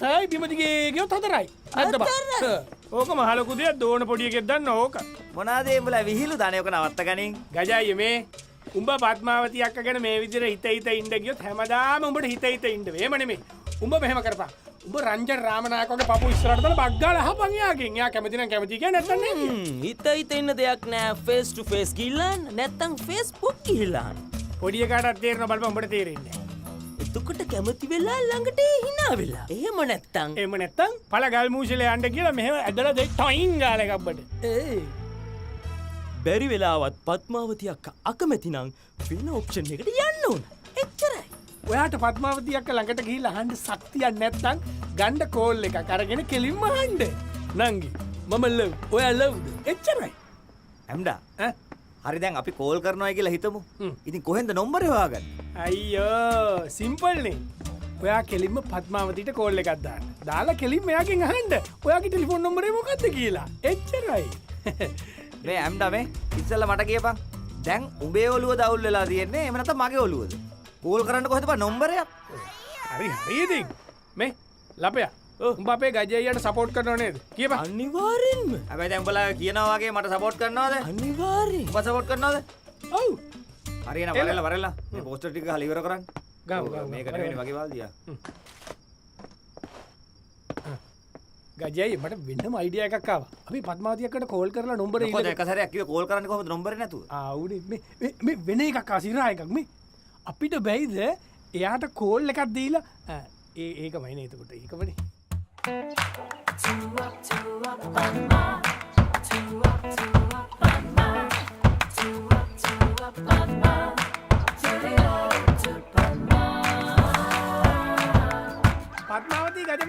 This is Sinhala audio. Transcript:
තයි බිමදිගේ ගියොත් හතරයි. නැද්ද බා? ඕක මහ ලොකු දෙයක් දෝන පොඩි එකෙක් දන්න ඕක. මොනවාද උඹලා විහිළු දානේ ඔක නවත්ත ගනින්. ගජයි මේ උඹ පద్මාවති අක්ක ගැන මේ විදිහට හිත ඉන්න ගියොත් හැමදාම උඹට හිත ඉන්න වෙයි. එහෙම නෙමෙයි. උඹ මෙහෙම කරපන්. උඹ රංජන් රාමනායක වගේ පපු ඉස්සරහට දාලා බග්ගාලා අහපන් යාගෙන්. යා කැමති නම් කැමති කියන්නේ නැත්නම් නෑ. හිත ඉන්න දෙයක් නෑ. ෆේස් ටු ෆේස් ගිහිල්ලා නැත්තම් ෆේස්බුක් ගිහිල්ලා. පොඩි එකාටත් තේරෙනවා බලපන් උඹට තේරෙන්නේ නෑ. එතකොට කැමති වෙලා ළඟට hina වෙලා. එහෙම නැත්තම් පළ ගල් මූසලේ යන්න කියලා මෙහෙම ඇදලා දෙයි ටොයින් ගාලා එකක් බඩ. බැරි වෙලාවත් පద్මාවති අක්කා අකමැති නම් වෙන ඔප්ෂන් එකට යන්න ඕන. එච්චරයි. ඔයාට පద్මාවති අක්ක ළඟට ගිහිල්ලා අහන්න ශක්තියක් නැත්නම් ගන්න කෝල් එකක් අරගෙන කෙලින්ම අහන්න. නංගි මම ලව්. ඔයා ලව්ද? එච්චරයි. ඇම්ඩා. ඈ හරි දැන් අපි කෝල් කරනවා කියලා හිතමු. ඉතින් කොහෙන්ද නම්බරේ හොයාගන්නේ? අයියෝ සිම්පල් නේ. ඔයා කෙලින්ම පద్මාවතිට කෝල් එකක් දාන්න. දාලා කෙලින්ම එයාගෙන් අහන්න. ඔයාගේ ටෙලිෆෝන් නම්බරේ මොකක්ද කියලා. එච්චරයි. මේ ඇම්ඩා මේ ඉස්සෙල්ලා මට කියපන්. දැන් උඹේ ඔළුවද අවුල් වෙලා තියෙන්නේ? එහෙම නැත්නම් මගේ ඔළුවද? කෝල් කරන්න කොහෙද බා නම්බරයක්? හරි ඉතින්. මේ ලපයා. උඹ අපේ ගජයියට සපෝට් කරනව නේද? කියපන්. අනිවාර්යෙන්ම. හැබැයි දැන් උඹලා කියනවා වගේ මට සපෝට් කරනවද? අනිවාර්යෙන්. උඹ සපෝට් කරනවද? ඔව්. හරි එන වරෙල්ලා. මේ පෝස්ටර් ටික ගහලා ඉවර කරන්න. ගමු. මේක නෙවෙයි වගේ වාල්දියා. ගජයි මට වෙනම අයිඩියා එකක් ආවා. අපි පద్මාවති අක්කට කෝල් කරලා නම්බරේ කොහොමද එක සැරයක් කිව්ව කෝල් කරන්නේ කොහොමද නම්බරේ නැතුව? ආවුනේ මේ වෙන එකක් ආසිරා එකක් මේ අපිට බැයිද එයාට කෝල් එකක් දීලා ඒකමයි නේ එතකොට ඒකමනේ. පద్මාවති ගජ